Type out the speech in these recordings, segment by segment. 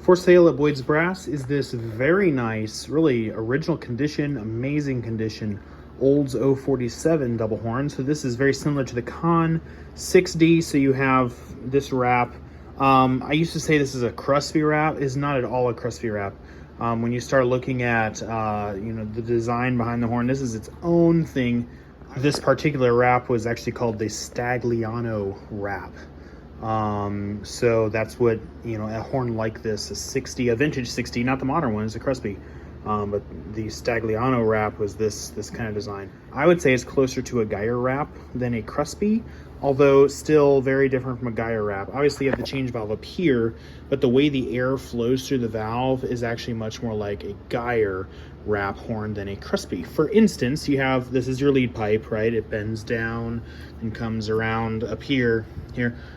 For sale at Boyd's Brass is this very nice, really original condition, amazing condition, Olds O47 double horn. So this is very similar to the Conn 6D. So you have this wrap. I used to say this is a crusty wrap. It's not at all a crusty wrap. When you start looking at the design behind the horn, this is its own thing. This particular wrap was actually called the Stagliano wrap. So that's what, a horn like this, a 60, a vintage 60, not the modern one, it's a Crosby. But the Stagliano wrap was this kind of design. I would say it's closer to a Geyer wrap than a Crosby, although still very different from a Geyer wrap. Obviously you have the change valve up here, but the way the air flows through the valve is actually much more like a Geyer wrap horn than a Crosby. For instance, you have, this is your lead pipe, right? It bends down and comes around up here.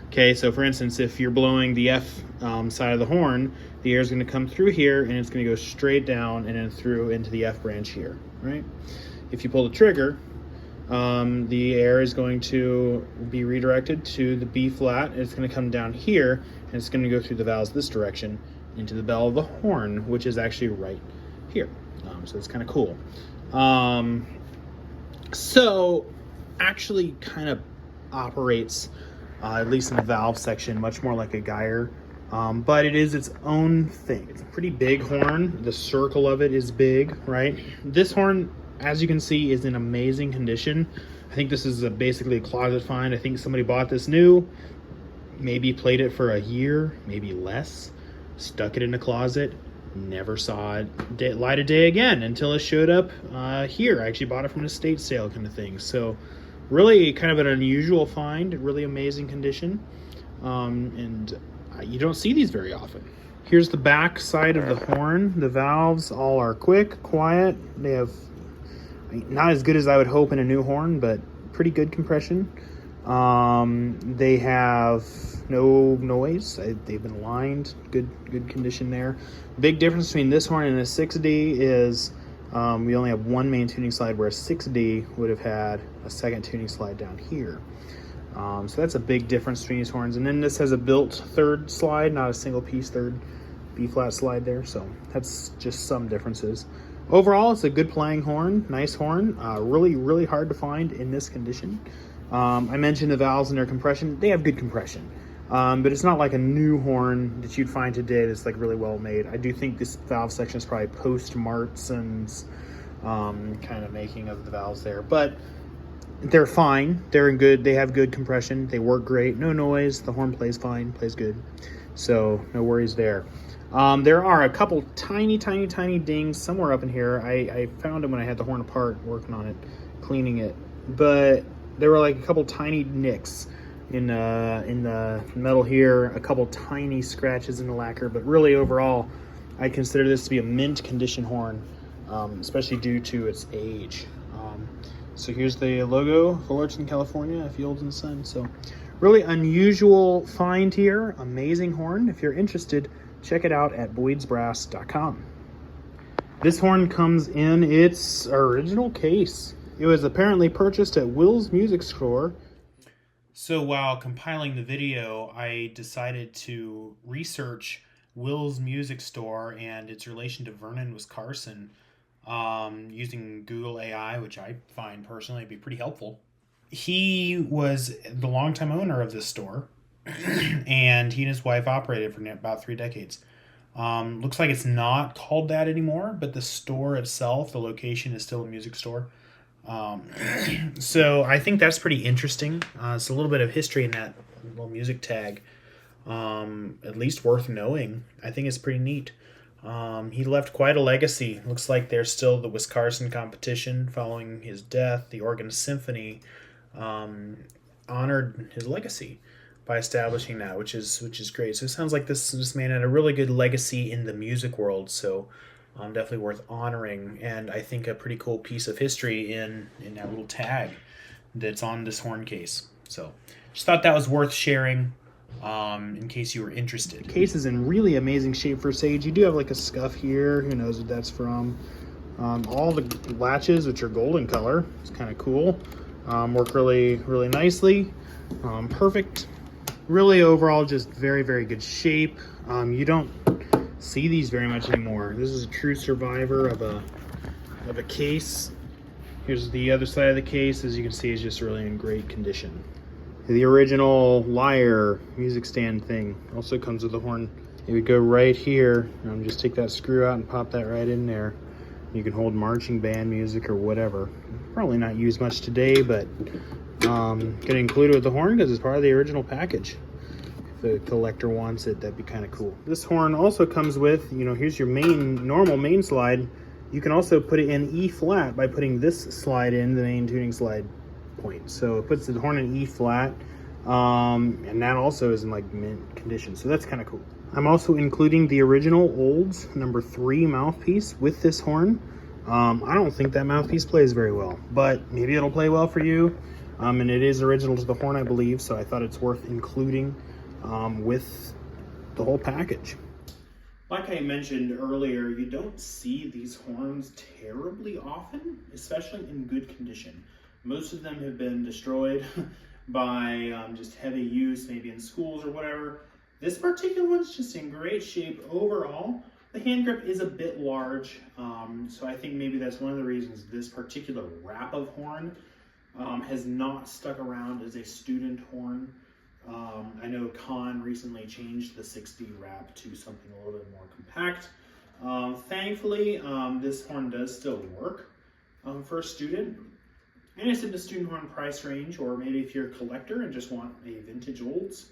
Okay, so for instance, if you're blowing the F side of the horn, the air is going to come through here and it's going to go straight down and then through into the F branch here, right? If you pull the trigger, the air is going to be redirected to the B flat. It's going to come down here and it's going to go through the valves this direction into the bell of the horn, which is actually right here. So it's kind of cool. So actually kind of operates, at least in the valve section, much more like a Geyer. But it is its own thing. It's a pretty big horn. The circle of it is big, right? This horn, as you can see, is in amazing condition. I think this is basically a closet find. I think somebody bought this new, maybe played it for a year, maybe less, stuck it in a closet, never saw it light of day again until it showed up here. I actually bought it from an estate sale kind of thing. So really kind of an unusual find, really amazing condition. And you don't see these very often. Here's the back side of the horn. The valves all are quick, quiet. They have not as good as I would hope in a new horn, but pretty good compression. They have no noise. They've been lined, good condition there. Big difference between this horn and a 6D is we only have one main tuning slide, where a 6D would have had a second tuning slide down here. So that's a big difference between these horns. And then this has a built third slide, not a single piece third B flat slide there. So that's just some differences. Overall, it's a good playing horn, nice horn, really hard to find in this condition. I mentioned the valves and their compression. They have good compression, but it's not like a new horn that you'd find today that's like really well made. I do think this valve section is probably post Martson's kind of making of the valves there, but they're fine. They're in good. They have good compression. They work great. No noise. The horn plays fine. Plays good. So no worries there. There are a couple tiny dings somewhere up in here. I found them when I had the horn apart, working on it, cleaning it. But there were like a couple tiny nicks in the metal here. A couple tiny scratches in the lacquer. But really, overall, I consider this to be a mint condition horn, especially due to its age. So here's the logo, Fullerton, California, Olds and Son. So really unusual find here. Amazing horn. If you're interested, check it out at boydsbrass.com. This horn comes in its original case. It was apparently purchased at Will's Music Store. So while compiling the video, I decided to research Will's Music Store and its relation to Vernon, Wisconsin. Using Google AI, which I find personally to be pretty helpful. He was the longtime owner of this store, and he and his wife operated for about 3 decades. Looks like it's not called that anymore, but the store itself, the location, is still a music store. So I think that's pretty interesting. It's a little bit of history in that little music tag, at least worth knowing. I think it's pretty neat. He left quite a legacy. Looks like there's still the Wisconsin competition following his death. The Oregon Symphony honored his legacy by establishing that, which is great. So it sounds like this man had a really good legacy in the music world. So definitely worth honoring, and I think a pretty cool piece of history in that little tag that's on this horn case. So just thought that was worth sharing. In case you were interested. The case is in really amazing shape for Sage. You do have like a scuff here. Who knows what that's from. All the latches, which are golden color, it's kind of cool. Work really nicely. Perfect. Really overall, just very good shape. You don't see these very much anymore. This is a true survivor of a case. Here's the other side of the case. As you can see, it's just really in great condition. The original lyre music stand thing also comes with a horn. It would go right here. Just take that screw out and pop that right in there. You can hold marching band music or whatever. Probably not used much today, but gonna include it with the horn because it's part of the original package. If the collector wants it, that'd be kind of cool. This horn also comes with, here's your normal main slide. You can also put it in E flat by putting this slide in, the main tuning slide point. So it puts the horn in E flat, and that also is in like mint condition. So that's kind of cool. I'm also including the original Olds number 3 mouthpiece with this horn. I don't think that mouthpiece plays very well, but maybe it'll play well for you. And it is original to the horn, I believe, so I thought it's worth including with the whole package. Like I mentioned earlier, you don't see these horns terribly often, especially in good condition. Most of them have been destroyed by just heavy use, maybe in schools or whatever. This particular one's just in great shape overall. The hand grip is a bit large, so I think maybe that's one of the reasons this particular wrap of horn has not stuck around as a student horn. I know Conn recently changed the 6D wrap to something a little bit more compact. Thankfully, this horn does still work for a student. And it's in the student horn price range, or maybe if you're a collector and just want a vintage Olds,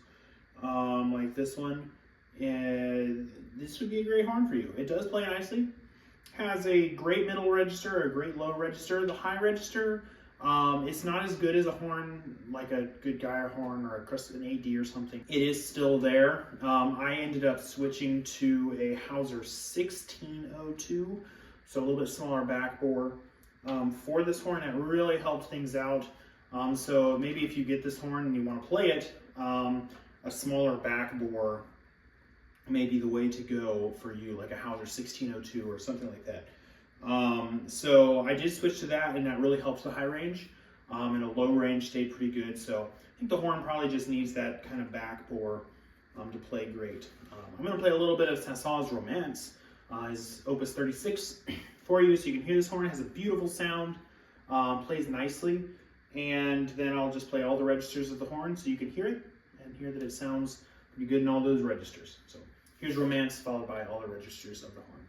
like this one, and this would be a great horn for you. It does play nicely. Has a great middle register, a great low register. The high register, it's not as good as a horn, like a good Geyer horn or an AD or something. It is still there. I ended up switching to a Hauser 1602, so a little bit smaller back bore. For this horn, it really helped things out. So maybe if you get this horn and you want to play it, a smaller back bore may be the way to go for you, like a Hauser 1602 or something like that. So I did switch to that, and that really helps the high range. And a low range stayed pretty good. So I think the horn probably just needs that kind of back bore to play great. I'm going to play a little bit of Sassaw's Romance, his Opus 36 for you, so you can hear this horn. It has a beautiful sound, plays nicely, and then I'll just play all the registers of the horn so you can hear it and hear that it sounds pretty good in all those registers. So here's Romance followed by all the registers of the horn.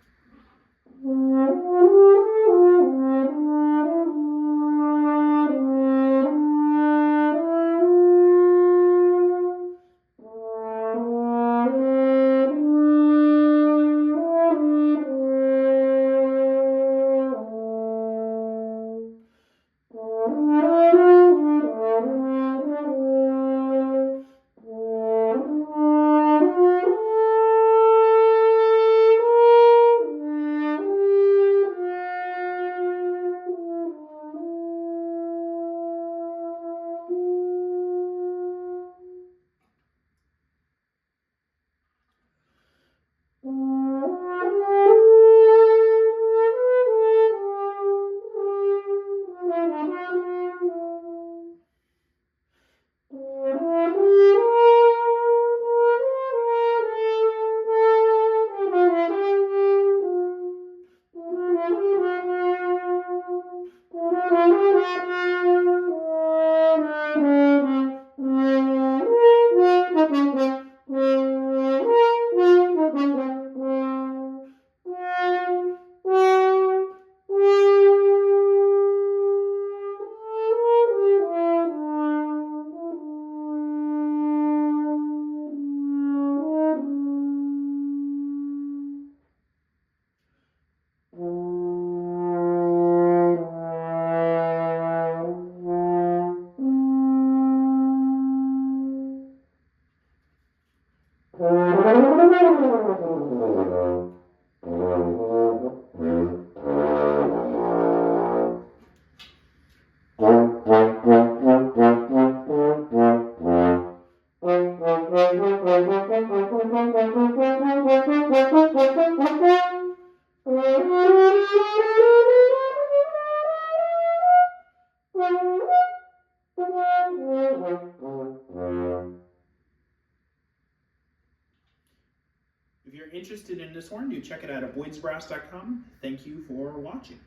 If you're interested in this horn, do check it out at boydsbrass.com. Thank you for watching.